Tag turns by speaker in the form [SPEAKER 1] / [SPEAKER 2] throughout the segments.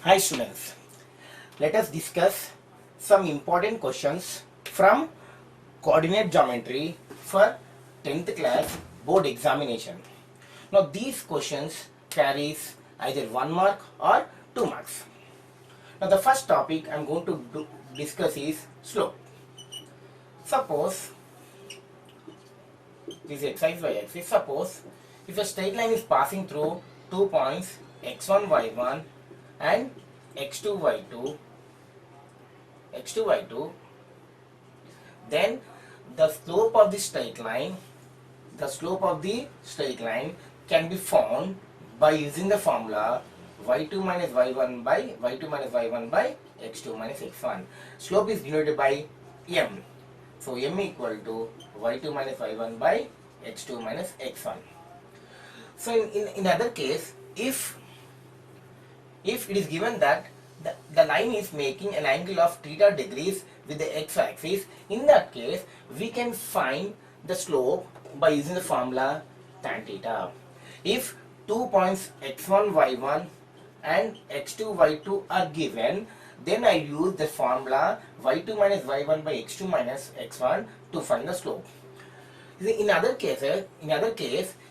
[SPEAKER 1] Hi students, let us discuss some important questions from coordinate geometry for 10th class board examination. Now these questions carries either 1 mark or 2 marks. Now the first topic I am going to discuss is slope. Suppose this is exercise by axis. Suppose if a straight line is passing through 2 points x1 y1 and x2 y2, then the slope of the straight line can be found by using the formula y2 minus y1 by x2 minus x1. Slope is denoted by m. So m equal to y2 minus y1 by x2 minus x1. So in other case, if it is given that the line is making an angle of theta degrees with the x-axis, in that case we can find the slope by using the formula tan theta. If 2 points x1 y1 and x2 y2 are given, then I use the formula y2 minus y1 by x2 minus x1 to find the slope. In other case,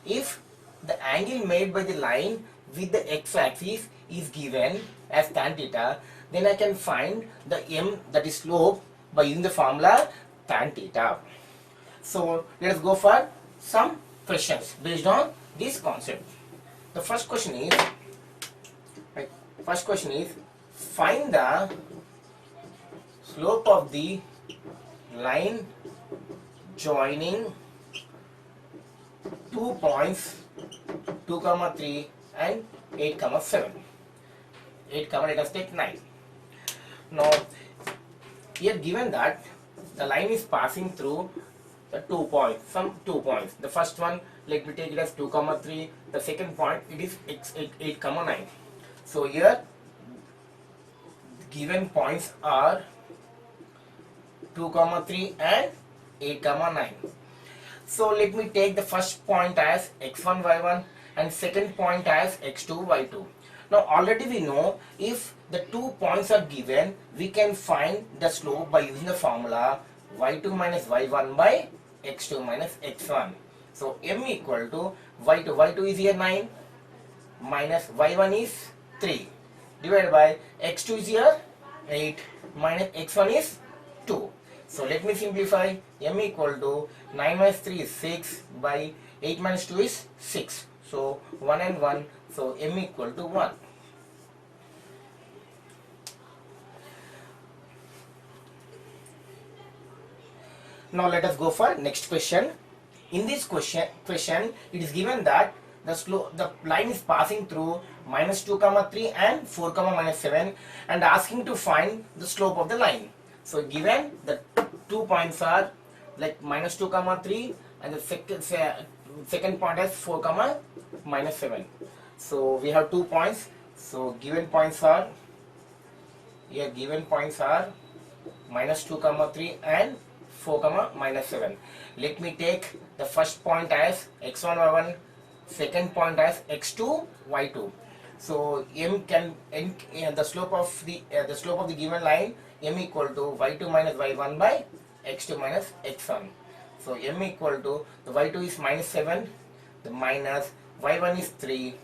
[SPEAKER 1] if the angle made by the line with the x-axis is given as tan theta, then I can find the m, that is slope, by using the formula tan theta. So let us go for some questions based on this concept. The first question is find the slope of the line joining 2 points 2, 3 and 8, 7. 8, let us take 9. Now here given that the line is passing through the 2 points, some 2 points. The first one, let me take it as 2, 3. The second point, it is 8, 9. So here given points are 2, 3 and 8, 9. So let me take the first point as x1 y1 and second point as x2 y2. Now already we know if the 2 points are given, we can find the slope by using the formula y2 minus y1 by x2 minus x1. So m equal to y2 is here 9 minus y1 is 3 divided by x2 is here 8 minus x1 is 2. So let me simplify. M equal to 9 minus 3 is 6 by 8 minus 2 is 6. So 1 and 1. So m equal to 1. Now let us go for next question. In this question it is given that the line is passing through minus 2, 3 and 4, minus 7 and asking to find the slope of the line. So given the 2 points are like minus 2, 3 and the second point is 4, minus 7. So we have 2 points. So given points are minus 2, 3 and 4, minus 7. Let me take the first point as x1 y1, second point as x2 y2. So the slope of the given line m equal to y2 minus y1 by x2 minus x1. So m equal to the y2 is minus 7, the minus y1 is 3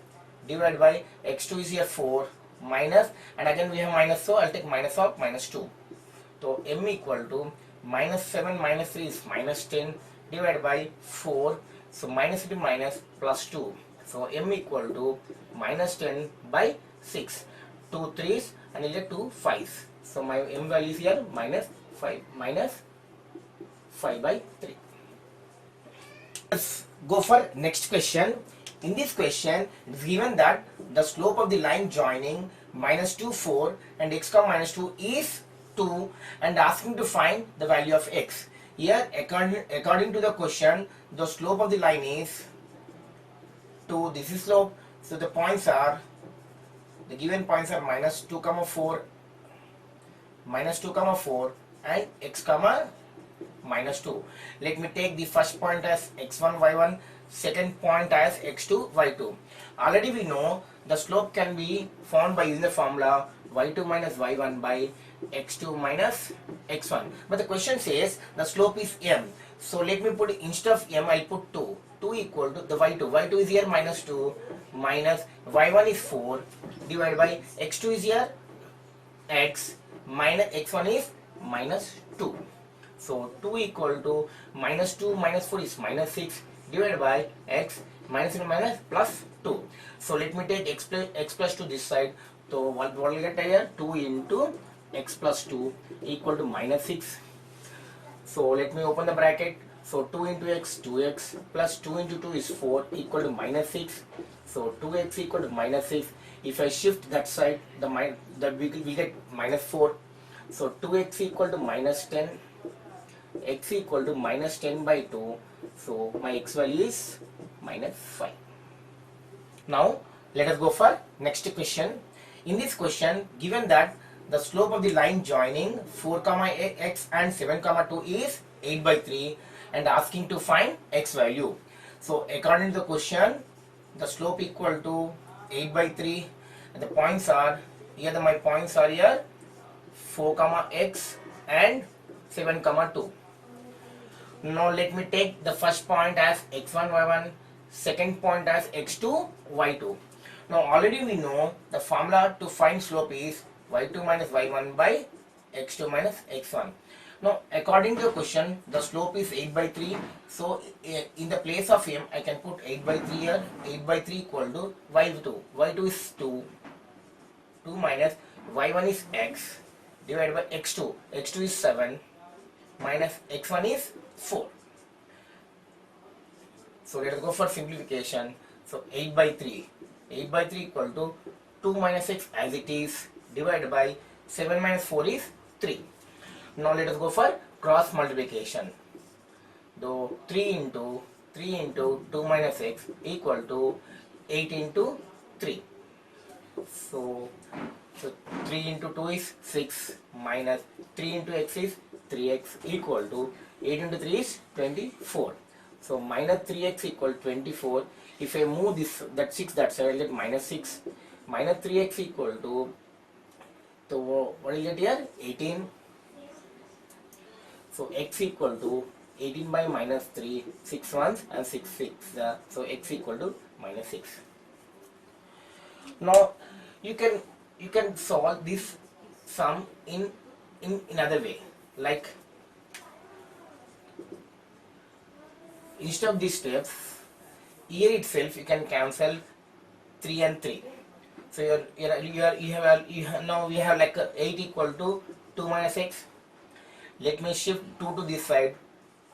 [SPEAKER 1] divided by x2 is here 4 minus, and again we have minus, so I'll take minus of minus 2. So m equal to minus 7 minus 3 is minus 10 divided by 4. So minus into minus plus 2. So m equal to minus 10 by 6. 2 3s and here 2 5s. So my m value is here minus 5 by 3. Let's go for next question. In this question it is given that the slope of the line joining minus 2, 4 and x, minus 2 is 2 and asking to find the value of x. Here according to the question, the slope of the line is 2. This is slope. So the given points are minus 2, 4 and x, minus 2. Let me take the first point as x1 y1, second point as x2 y2. Already we know the slope can be found by using the formula y2 minus y1 by x2 minus x1. But the question says the slope is m. So let me put, instead of m I'll put 2. 2 equal to the y2. y2 is here minus 2 minus y1 is 4 divided by x2 is here x minus x1 is minus 2. So 2 equal to minus 2 minus 4 is minus 6 divided by x minus and minus plus 2. So let me take x plus 2 this side. So what will get here? 2 into x plus 2 equal to minus 6. So let me open the bracket. So 2 into x, 2x plus 2 into 2 is 4 equal to minus 6. So 2x equal to minus 6. If I shift that side, we get minus 4. So 2x equal to minus 10. X equal to minus 10 by 2. So my x value is minus 5. Now let us go for next question. In this question, given that the slope of the line joining 4 comma x and 7 comma 2 is 8 by 3 and asking to find x value. So according to the question, the slope equal to 8 by 3 and the points are here, my points are here 4 comma x and 7 comma 2. Now let me take the first point as x1 y1, second point as x2 y2. Now already we know the formula to find slope is y2 minus y1 by x2 minus x1. Now according to the question, the slope is 8 by 3. So in the place of m I can put 8 by 3 here. 8 by 3 equal to y2. y2 is 2. 2 minus y1 is x divided by x2. x2 is 7 minus x1 is 4. So let us go for simplification. So 8 by 3. 8 by 3 equal to 2 minus x as it is divided by 7 minus 4 is 3. Now let us go for cross multiplication. So 3 into 2 minus x equal to 8 into 3. So 3 into 2 is 6 minus 3 into x is 3x equal to 8 into 3 is 24. So minus 3x equal 24. If I move this, that 6 that side, I'll get minus 6. Minus 3x equal to, so what is it here? 18. So x equal to 18 by minus 3, 6 ones and 6 6. So x equal to minus 6. Now you can solve this sum in another way. Like instead of these steps, here itself you can cancel 3 and 3. So now we have like 8 equal to 2 minus x. Let me shift 2 to this side.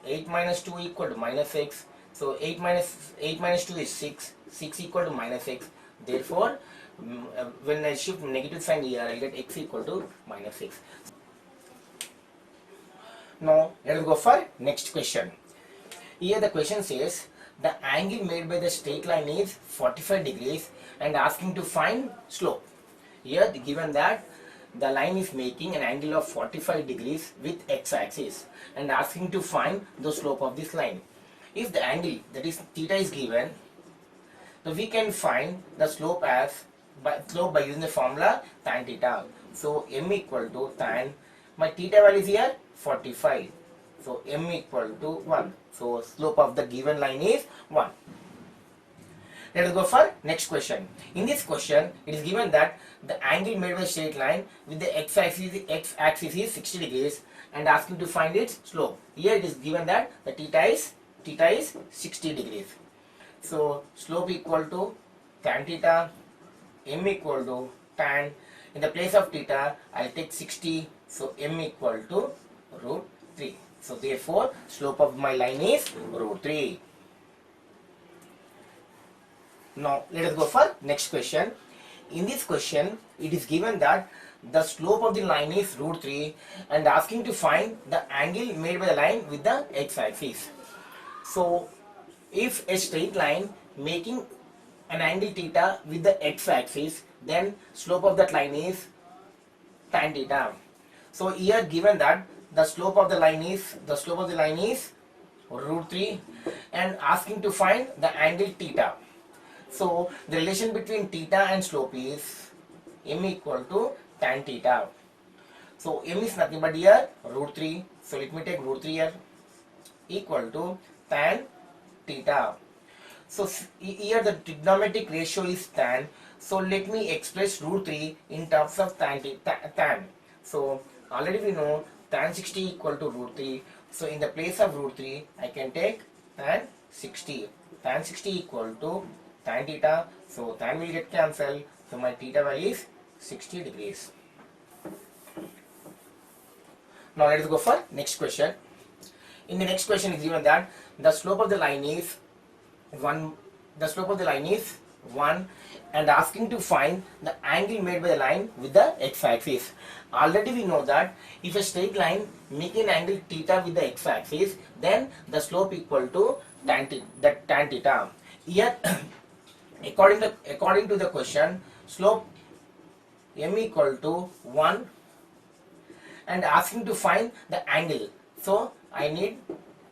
[SPEAKER 1] 8 minus 2 equal to minus x. So 8 minus 2 is 6. 6 equal to minus x. Therefore, when I shift negative sign here, I get x equal to minus 6. Now let us go for next question. Here the question says the angle made by the straight line is 45 degrees and asking to find slope. Here given that the line is making an angle of 45 degrees with x-axis and asking to find the slope of this line. If the angle, that is theta, is given, so we can find the slope by using the formula tan theta. So m equal to tan, my theta value is here 45. So m equal to 1. So slope of the given line is 1. Let us go for next question. In this question, it is given that the angle made by a straight line with the x-axis is 60 degrees and asking to find its slope. Here it is given that the theta is 60 degrees. So slope equal to tan theta, m equal to tan. In the place of theta, I will take 60. So m equal to root 3. So therefore, slope of my line is root 3. Now let us go for next question. In this question, it is given that the slope of the line is root 3 and asking to find the angle made by the line with the x-axis. So if a straight line making an angle theta with the x-axis, then slope of that line is tan theta. So here given that the slope of the line is root 3 and asking to find the angle theta. So the relation between theta and slope is m equal to tan theta. So m is nothing but here root 3. So let me take root 3 here, equal to tan theta. So here the trigonometric ratio is tan. So let me express root 3 in terms of tan. So already we know tan 60 equal to root 3. So in the place of root 3, I can take tan 60. Tan 60 equal to tan theta. So tan will get cancelled. So my theta value is 60 degrees. Now let us go for next question. In the next question is given that the slope of the line is 1. The slope of the line is 1 and asking to find the angle made by the line with the x-axis. Already we know that if a straight line making an angle theta with the x-axis, then the slope equal to tan theta. Here according to the question, slope m equal to 1 and asking to find the angle. So I need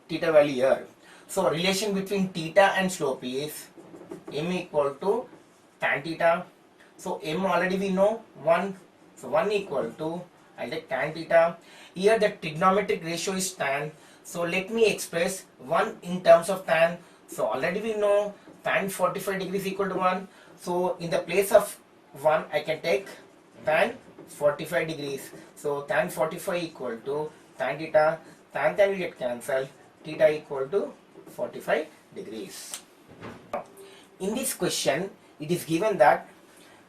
[SPEAKER 1] theta value here. So relation between theta and slope is m equal to tan theta. So m already we know 1. So 1 equal to, I'll take tan theta. Here the trigonometric ratio is tan. So let me express 1 in terms of tan. So already we know tan 45 degrees equal to 1. So in the place of 1 I can take tan 45 degrees. So tan 45 equal to tan theta. Tan will get cancelled. Theta equal to 45 degrees. In this question, it is given that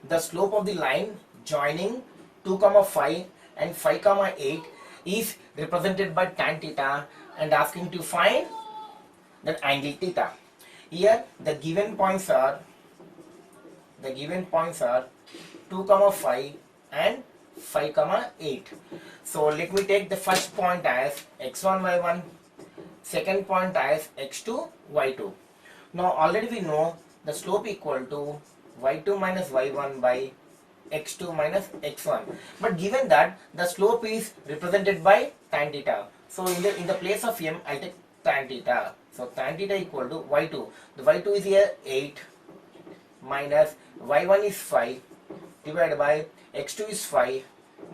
[SPEAKER 1] the slope of the line joining 2, 5 and 5, 8 is represented by tan theta and asking to find the angle theta. Here the given points are 2, 5 and 5, 8. So let me take the first point as x1, y1, second point as x2, y2. Now already we know the slope equal to y2 minus y1 by x2 minus x1. But given that the slope is represented by tan theta, so in the place of m I take tan theta. So tan theta equal to y2. The y2 is here 8 minus y1 is 5 divided by x2 is 5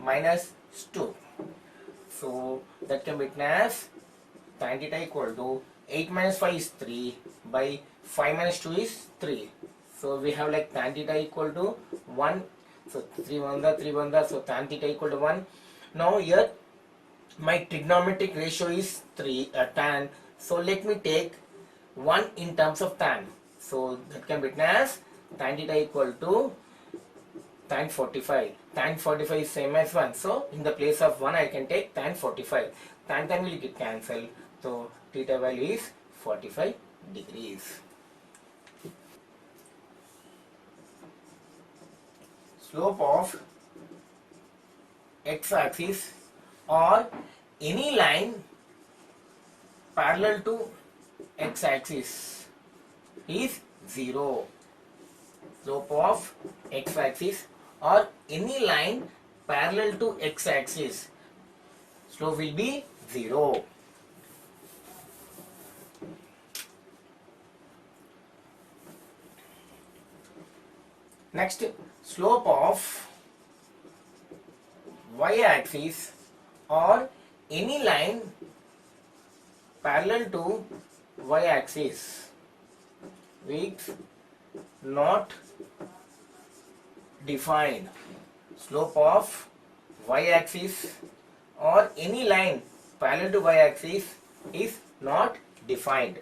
[SPEAKER 1] minus 2. So that can be written as tan theta equal to 8 minus 5 is 3 by 5 minus 2 is 3. So we have like tan theta equal to 1. So 3 1 so tan theta equal to 1. Now here my trigonometric ratio is tan. So let me take 1 in terms of tan. So that can be written as tan theta equal to tan 45. Tan 45 is same as 1. So in the place of 1 I can take tan 45. Tan will get cancelled. So theta value is 45 degrees. Slope of x-axis or any line parallel to x-axis is 0. Slope of x-axis or any line parallel to x-axis, slope will be 0. Next, slope of y-axis or any line parallel to y-axis is not defined. Slope of y-axis or any line parallel to y-axis is not defined.